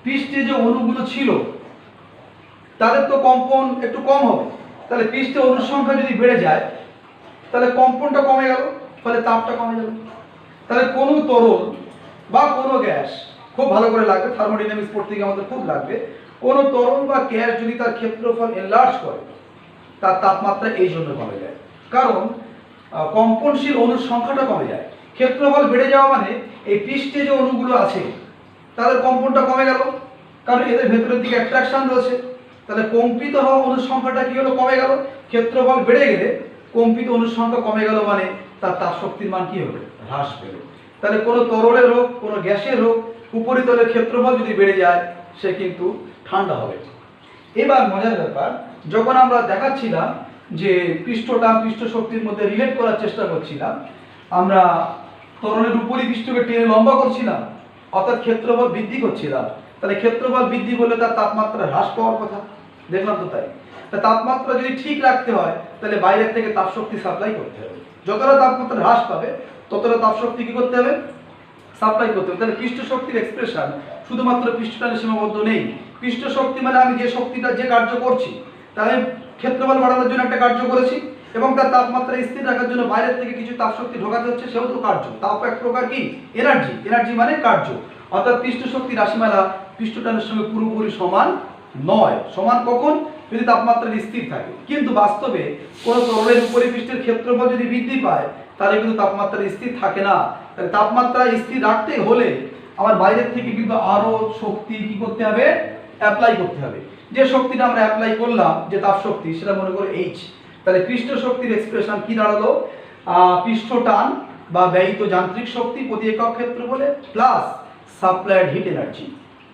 পৃষ্ঠে যে অণুগুলো ছিল তাদের তো কম্পন একটু কম হবে। তাহলে পৃষ্ঠে অণুর সংখ্যা যদি বেড়ে যায় তাহলে কম্পনটা কমে গেল, ফলে তাপটা কমে যাবে। তাহলে কোনো তরল বা কোনো গ্যাস, খুব ভালো করে লাগবে, থার্মোডাইনামিক্স পড়তে গিয়ে আমাদের খুব লাগবে, কোনো তরল বা গ্যাস যদি তার ক্ষেত্রফল এনলার্জ করে তার তাপমাত্রা এই জন্য কমে যায়, কারণ কম্পনশীল অণুর সংখ্যাটা কমে যায়। ক্ষেত্রফল বেড়ে যাওয়া মানে এই পৃষ্ঠে যে অণুগুলো আছে তাদের কম্পনটা কমে গেল, কারণ এদের ভেতরের দিকে অ্যাট্রাকশন রয়েছে। তাহলে কম্পিত হওয়া অণুর সংখ্যাটা কি হলো? কমে গেল। ক্ষেত্রফল বেড়ে গেলে কম্পিত অণুর সংখ্যা কমে গেল মানে তার তাপ শক্তির মান কি হলো, হ্রাস পেল। তাহলে কোনো তরলের হোক কোনো গ্যাসের হোক উপরিতলের ক্ষেত্রফল যদি বেড়ে যায় সে কিন্তু ঠান্ডা হবে। এবার মজার ব্যাপার, যখন আমরা দেখাচ্ছিলাম যে পৃষ্ঠটান পৃষ্ঠ শক্তির মধ্যে রিলেট করার চেষ্টা করছিলাম, আমরা তরলের উপরিপৃষ্ঠকে টেনে লম্বা করছিলাম, অর্থাৎ ক্ষেত্রফল বৃদ্ধি করছিলাম। তাহলে ক্ষেত্রফল বৃদ্ধি করলে তার তাপমাত্রা হ্রাস পাওয়ার কথা, দেখলাম তো তাই। তা তাপমাত্রা যদি ঠিক রাখতে হয় তাহলে বাইরের থেকে তাপশক্তি সাপ্লাই করতে হবে। যতটা তাপমাত্রা হ্রাস পাবে ততটা তাপশক্তি কি করতে হবে, সাপ্লাই করতে হবে। তাহলে পৃষ্ঠ শক্তির এক্সপ্রেশন শুধুমাত্র পৃষ্ঠটানে সীমাবদ্ধ নেই। পৃষ্ঠ শক্তি মানে আমি যে শক্তিটা যে কার্য করছি, তাহলে ক্ষেত্রফল বাড়ানোর জন্য একটা কার্য করেছি এবং তার তাপমাত্রা স্থির রাখার জন্য বাইরের থেকে কিছু তাপশক্তি ঢোকাতে হচ্ছে, সেও তো কার্য। তাপ এক প্রকার কি এনার্জি, এনার্জি মানে কার্য। অর্থাৎ পৃষ্ঠ শক্তি রাশিমালা পৃষ্ঠটানের সঙ্গে পুরোপুরি সমান নয়। সমান কখন, যদি তাপমাত্রা স্থির থাকে। কিন্তু বাস্তবে কোনো তরলের উপরিপৃষ্ঠের ক্ষেত্রফল যদি বৃদ্ধি পায় তাহলে কিন্তু তাপমাত্রা স্থির থাকে না। তাহলে তাপমাত্রা স্থির রাখতে হলে আমার বাইরের থেকে কিন্তু আরো শক্তি কি করতে হবে, অ্যাপ্লাই করতে হবে। যে শক্তিটা আমরা অ্যাপ্লাই করলাম যে তাপ শক্তি, সেটা মনে করো এইচ। তাহলে পৃষ্ঠ শক্তির এক্সপ্রেশন কি দাঁড়ালো, পৃষ্ঠ টান বা ব্যয়িত যান্ত্রিক শক্তি প্রতি একক ক্ষেত্রফলে প্লাস সাপ্লাইড হিট এনার্জি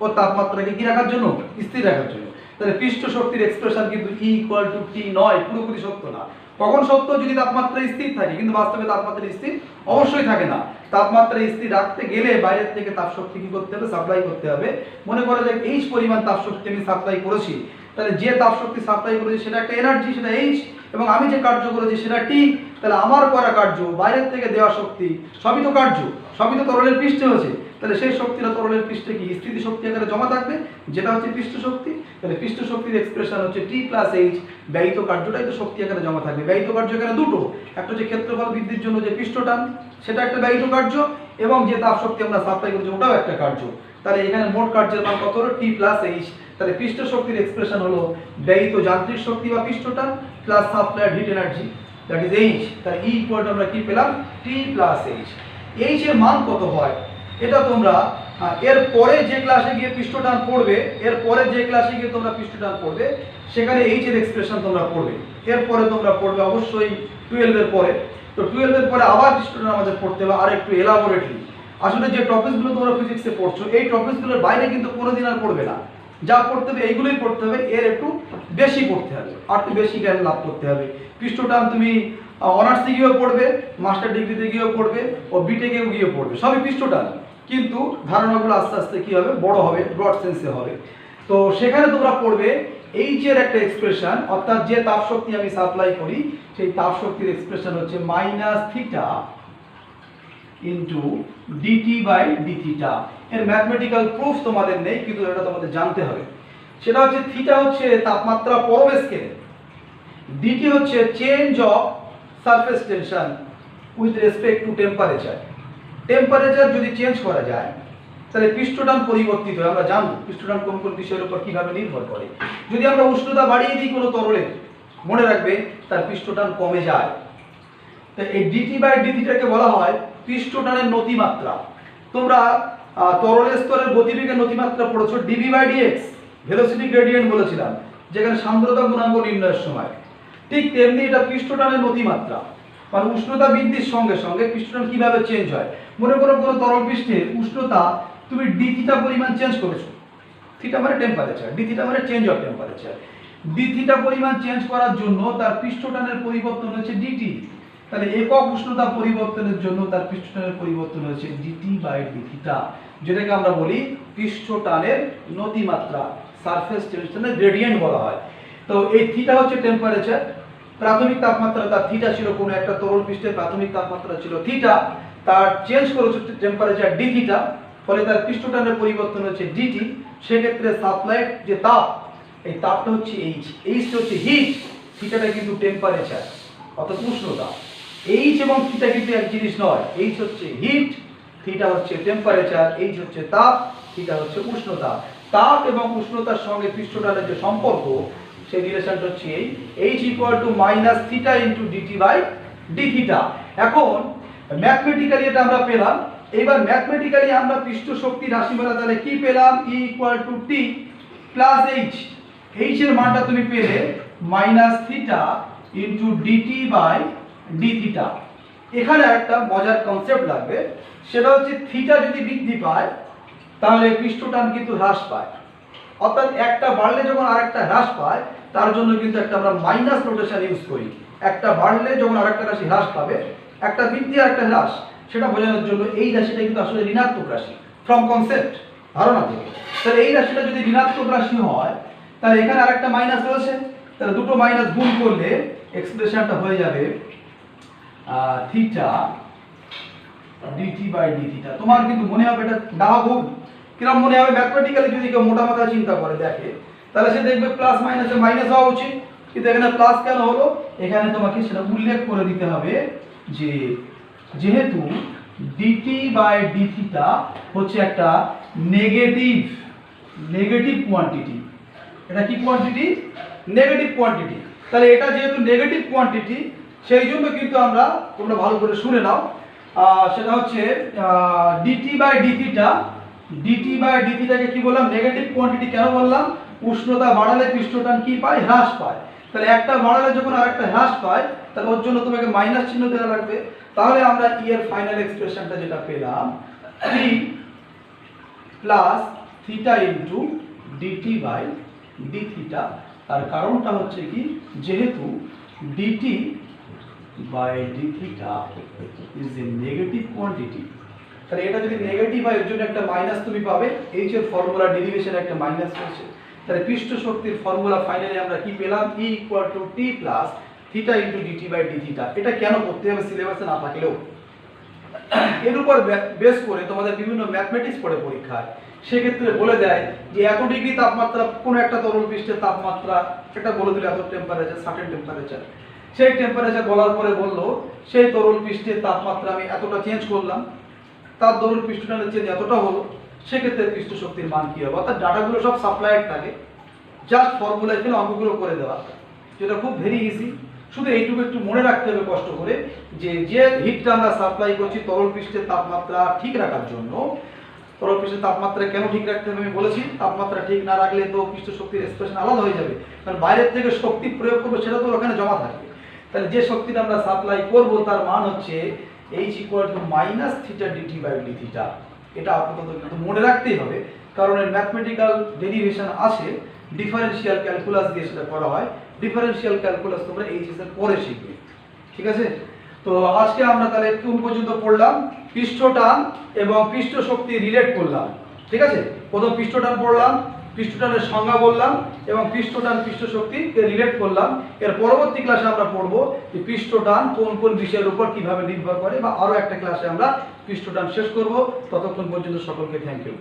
ও তাপমাত্রাকে কি রাখার জন্য, স্থির রাখার জন্য। তাহলে পৃষ্ঠ শক্তির এক্সপ্রেশন কিন্তু E = T নয়, পুরোপুরি সত্য না। কখন সত্য, যদি তাপমাত্রা স্থির থাকে, কিন্তু বাস্তবে তাপমাত্রা স্থির অবশ্যই থাকে না। তাপমাত্রা স্থির রাখতে গেলে বাইরের থেকে তাপ শক্তি কি করতে হবে, সাপ্লাই করতে হবে। মনে করা যায় এইচ পরিমাণ তাপ শক্তি আমি সাপ্লাই করেছি, তাহলে যে তাপ শক্তি সাপ্লাই করেছি সেটা একটা এনার্জি, সেটা এইচ, এবং আমি যে কার্য করেছি সেটা টি। তাহলে আমার করা কার্য, বাইরের থেকে দেওয়া শক্তি, সবই তো কার্য, সবই তো তরলের পৃষ্ঠে হয়েছে। তাহলে সেই শক্তিটা তরলের পৃষ্ঠে কি স্থিতি শক্তি আকারে জমা থাকবে, যেটা হচ্ছে পৃষ্ঠ শক্তি। তাহলে পৃষ্ঠ শক্তির এক্সপ্রেশন হচ্ছে T + H, ব্যয়িত কার্যটাই তো শক্তি আকারে জমা থাকবে। ব্যয়িত কার্য এখানে দুটো, একটা হচ্ছে ক্ষেত্রফল বৃদ্ধির জন্য যে পৃষ্ঠটান, সেটা একটা ব্যয়িত কার্য, এবং যে তাপ শক্তি আমরা সাপ্লাই করছি ওটাও একটা কার্য। তাহলে এখানে মোট কার্যের মান কত হলো, T + H। তাহলে পৃষ্ঠ শক্তির এক্সপ্রেশন হলো ব্যয়িত যান্ত্রিক শক্তি বা পৃষ্ঠটান plus supplied heat energy, that is H। তাহলে E = আমরা কি পেলাম, T + H। H এর মান কত হয় এটা তোমরা এর পরে যে ক্লাসে গিয়ে পৃষ্ঠটান পড়বে, এর পরে যে ক্লাসে গিয়ে তোমরা পৃষ্ঠটান পড়বে সেখানে H এর এক্সপ্রেশন তোমরা পড়বে। এরপরে তোমরা পড়বে অবশ্যই 12 এর পরে। তো 12 এর পরে আবার পৃষ্ঠটান আমাদের পড়তে হবে আর একটু এলাবোরেটলি। আসলে যে টপিকসগুলো তোমরা ফিজিক্সে পড়ছো এই টপিকসগুলোর বাইরে কিন্তু কোনোদিন আর পড়বে না। যা পড়তে হবে এইগুলোই পড়তে হবে, এর একটু বেশি পড়তে হবে, আর একটু বেশি জ্ঞান লাভ করতে হবে। পৃষ্ঠটান তুমি অনার্সে গিয়েও পড়বে, মাস্টার ডিগ্রিতে গিয়েও পড়বে, ও বিটেকেও গিয়ে পড়বে, সবই পৃষ্ঠটান। কিন্তু ধারণাগুলো আস্তে আস্তে কি হবে, বড় হবে, ব্রড সেন্সে হবে। তো সেখানে তোমরা পড়বে এইচ এর একটা এক্সপ্রেশন, অর্থাৎ যে তাপ শক্তি আমি সাপ্লাই করি সেই তাপ শক্তির এক্সপ্রেশন হচ্ছে -θ * dT/dθ। এর ম্যাথমেটিক্যাল প্রুফ তোমাদের নেই, কিন্তু এটা তোমাদের জানতে হবে। সেটা হচ্ছে থিটা হচ্ছে তাপমাত্রা পরবে স্কেলে, ডিটি হচ্ছে change of surface tension with respect to temperature. Temperature যদি চেঞ্জ করা যায় তাহলে পৃষ্ঠটান পরিবর্তিত হয়। আমরা জানবো পৃষ্ঠটান কোন কোন বিষয়ের উপর কিভাবে নির্ভর করে। যদি আমরা উষ্ণতা বাড়িয়ে দিই কোনো তরলের, মনে রাখবে তার পৃষ্ঠটান কমে যায়। তো এই dT/dθটাকে বলা হয় পৃষ্ঠটানের নতিমাত্রা। তোমরা তরলের স্তরের গতিবেগের নতিমাত্রা পড়েছো, dV/dx ভেলোসিটি গ্রেডিয়েন্ট বলেছিলাম, যেখানে সান্দ্রতা গুণাঙ্ক নির্ণয়ের সময়। ঠিক তেমনি এটা পৃষ্ঠটানের নতিমাত্রা, মানে উষ্ণতা বৃদ্ধির সঙ্গে সঙ্গে পৃষ্ঠটান কিভাবে চেঞ্জ হয়। মনে করো কোনো তরল পৃষ্ঠের উষ্ণতা তুমি dθ পরিমাণ চেঞ্জ করেছো, থিটা মানে টেম্পারেচার, dθ মানে চেঞ্জ অফ টেম্পারেচার। dθ পরিমাণ চেঞ্জ করার জন্য তার পৃষ্ঠটানের পরিবর্তন হচ্ছে dt। তাহলে একক উষ্ণতা পরিবর্তনের জন্য তার পৃষ্ঠটানের পরিবর্তন হচ্ছে dT/dθ, যেটাকে আমরা বলি পৃষ্ঠটানের নতিমাত্রা, সারফেস টেনশনের গ্রেডিয়েন্ট বলা হয়। তো এই থিটা হচ্ছে টেম্পারেচার, প্রাথমিক তাপমাত্রা তার থিটা ছিল, কোনো একটা তরল পৃষ্ঠের প্রাথমিক তাপমাত্রা ছিল থিটা, তার চেঞ্জ করেছে টেম্পারেচার dθ, ফলে তার পৃষ্ঠটানের পরিবর্তন হচ্ছে dt। সেক্ষেত্রে সাপ্লাইড যে তাপ, এই তাপটা হচ্ছে H, H হচ্ছে হিট, থিটাটা কিন্তু টেম্পারেচার অর্থাৎ উষ্ণতা। H এবং থিটা কিন্তু এক জিনিস নয়, H হচ্ছে হিট, থিটা হচ্ছে টেম্পারেচার, H হচ্ছে তাপ, থিটা হচ্ছে উষ্ণতা। তাপ এবং উষ্ণতার সঙ্গে পৃষ্ঠটানের যে সম্পর্ক, সেই রিলেশনটা হচ্ছে এই H = -θ * dT/dθ। এখন ম্যাথমেটিক্যালি এটা আমরা পেলাম। এবার ম্যাথমেটিক্যালি আমরা পৃষ্ঠ শক্তি রাশিমালা তাহলে কি পেলাম, E = T + H। H এর মানটা তুমি পেলে -θ * dT/dθ। এখানে একটা মজার কনসেপ্ট লাগবে, সেটা হচ্ছে থিটা যদি বৃদ্ধি পায় তাহলে পৃষ্ঠটান কিন্তু হ্রাস পায়। অর্থাৎ একটা বাড়লে যখন আরেকটা হ্রাস পায় তার জন্য কিন্তু একটা আমরা মাইনাস নোটেশন ইউজ করি। একটা বাড়লে যখন আরেকটা রাশি হ্রাস পাবে, একটা বৃদ্ধি আর একটা হ্রাস, সেটা বোঝানোর জন্য এই রাশিটা কিন্তু আসলে ঋণাত্মক রাশি ফ্রম কনসেপ্ট, ধারণা থেকে। তাহলে এই রাশিটা যদি ঋণাত্মক রাশি হয় তাহলে এখানে আরেকটা মাইনাস রয়েছে, তাহলে দুটো মাইনাস গুণ করলে এক্সপ্রেশনটা হয়ে যাবে theta DT by D theta. তোমার কিন্তু মনে হবে এটা ডাহা ভুল। কিরকম মনে হবে? ম্যাথমেটিক্যালি যদি কেউ মোটা মাথা চিন্তা করে দেখে তাহলে সে দেখবে প্লাস মাইনাসে মাইনাস হওয়া উচিত, কিন্তু এখানে প্লাস কেন হলো? এখানে তোমাকে সেটা উল্লেখ করে দিতে হবে যে যেহেতু ডিটি বাই ডি থিটা হচ্ছে একটা নেগেটিভ কোয়ান্টিটি। এটা কি কোয়ান্টিটি? Negative quantity. তাহলে এটা যেহেতু নেগেটিভ কোয়ান্টিটি সেই জন্য কিন্তু আমরা, তোমরা ভালো করে শুনে নাও, সেটা হচ্ছে ডিটি বাই ডি থিটাকে কি বললাম? Negative quantity. কেন বললাম? উষ্ণতা বাড়ালে পৃষ্ঠটান কি পায়? হ্রাস পায়। তাহলে একটা বাড়ালে যখন আরেকটা হ্রাস পায় তাহলে ওর জন্য তোমাকে মাইনাস চিহ্ন দেওয়া লাগবে। তাহলে আমরা এর ফাইনাল এক্সপ্রেশনটা যেটা পেলাম 3 plus theta into DT by D theta. তার কারণটা হচ্ছে কি, যেহেতু DT by D theta is a negative quantity, তাহলে এটা যদি নেগেটিভ হয় এর জন্য একটা মাইনাস তুমি পাবে। এইচ এর ফর্মুলা ডেরিভেশনে একটা মাইনাস রয়েছে। তাহলে পৃষ্ঠ শক্তির ফর্মুলা ফাইনালি আমরা কি পেলাম? E equal to T plus theta into DT by D theta. এটা কেন করতে হবে সিলেবাসে না থাকলেও? এর উপর বেস করে তোমাদের বিভিন্ন ম্যাথমেটিক্স পড়ে পরীক্ষায়, সেক্ষেত্রে বলে দেয় যে এত ডিগ্রি তাপমাত্রা কোনো একটা তরল পৃষ্ঠের তাপমাত্রা, এটা বলে দিলে এত টেম্পারেচার, সার্টেন টেম্পারেচার। সেই টেম্পারেচার বলার পরে বললো সেই তরল পৃষ্ঠের তাপমাত্রা আমি এতটা চেঞ্জ করলাম, তার তরল পৃষ্ঠটানের চেঞ্জ এতটা হলো, সেক্ষেত্রে পৃষ্ঠ শক্তির মান কী হবে? অর্থাৎ ডাটাগুলো সব সাপ্লাইড থাকে, জাস্ট ফর্মুলায় ফেলে অঙ্কগুলো করে দেওয়া, যেটা খুব ভেরি ইজি। শুধু এইটুকু একটু মনে রাখতে হবে কষ্ট করে যে হিটটা আমরা সাপ্লাই করছি তরল পৃষ্ঠের তাপমাত্রা ঠিক রাখার জন্য। তরল পৃষ্ঠের তাপমাত্রা কেন ঠিক রাখতে হবে আমি বলেছি, তাপমাত্রা ঠিক না রাখলে তো পৃষ্ঠ শক্তির এক্সপ্রেশন আলাদা হয়ে যাবে, কারণ বাইরের থেকে শক্তি প্রয়োগ করবো সেটা তো ওখানে জমা থাকবে। তাহলে যে শক্তিটা আমরা সাপ্লাই করব তার মান হচ্ছে H equal to minus theta DT by D theta. এটা আপাতত কিন্তু মনে রাখতেই হবে, কারণ এর ম্যাথমেটিক্যাল ডেরিভেশন আছে, ডিফারেনশিয়াল ক্যালকুলাস দিয়ে সেটা করা হয়। ডিফারেনশিয়াল ক্যালকুলাস তোমরা এইচএস এর পরে শিখবে, ঠিক আছে? তো আজকে আমরা তাহলে কোন পর্যন্ত পড়লাম? পৃষ্ঠটান এবং পৃষ্ঠ শক্তি রিলেট করলাম, ঠিক আছে? প্রথম পৃষ্ঠটান পড়লাম, পৃষ্ঠটানের সংজ্ঞা বললাম এবং পৃষ্ঠটান পৃষ্ঠ শক্তিকে রিলেট করলাম। এর পরবর্তী ক্লাসে আমরা পড়বো যে পৃষ্ঠটান কোন কোন বিষয়ের উপর কিভাবে নির্ভর করে, বা আরো একটা ক্লাসে আমরা পৃষ্ঠটান শেষ করব। ততক্ষণ পর্যন্ত সকলকে থ্যাংক ইউ।